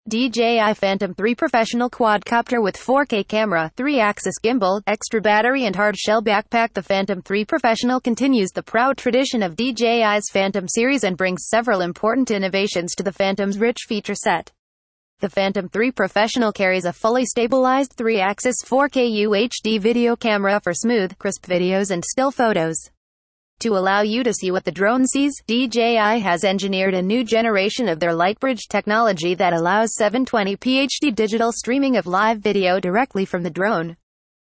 DJI Phantom 3 Professional Quadcopter with 4K camera, 3-axis gimbal, extra battery and hard shell backpack. The Phantom 3 Professional continues the proud tradition of DJI's Phantom series and brings several important innovations to the Phantom's rich feature set. The Phantom 3 Professional carries a fully stabilized 3-axis 4K UHD video camera for smooth, crisp videos and still photos. To allow you to see what the drone sees, DJI has engineered a new generation of their Lightbridge technology that allows 720p HD digital streaming of live video directly from the drone.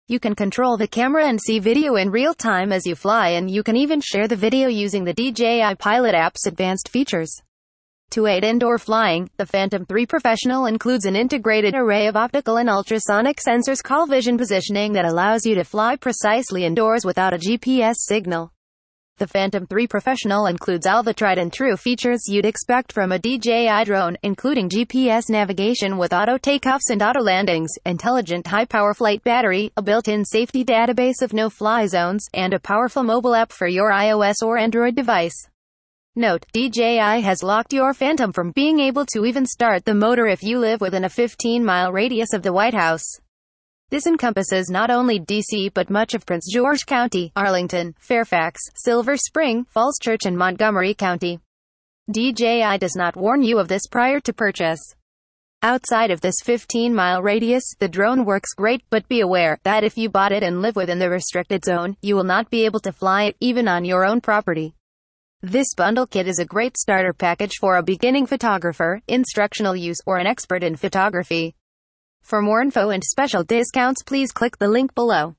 You can control the camera and see video in real time as you fly, and you can even share the video using the DJI Pilot app's advanced features. To aid indoor flying, the Phantom 3 Professional includes an integrated array of optical and ultrasonic sensors called vision positioning that allows you to fly precisely indoors without a GPS signal. The Phantom 3 Professional includes all the tried and true features you'd expect from a DJI drone, including GPS navigation with auto takeoffs and auto landings, intelligent high-power flight battery, a built-in safety database of no-fly zones, and a powerful mobile app for your iOS or Android device. Note: DJI has locked your Phantom from being able to even start the motor if you live within a 15-mile radius of the White House. This encompasses not only D.C. but much of Prince George County, Arlington, Fairfax, Silver Spring, Falls, Church and Montgomery County. DJI does not warn you of this prior to purchase. Outside of this 15-mile radius, the drone works great, but be aware that if you bought it and live within the restricted zone, you will not be able to fly it, even on your own property. This bundle kit is a great starter package for a beginning photographer, instructional use, or an expert in photography. For more info and special discounts, please click the link below.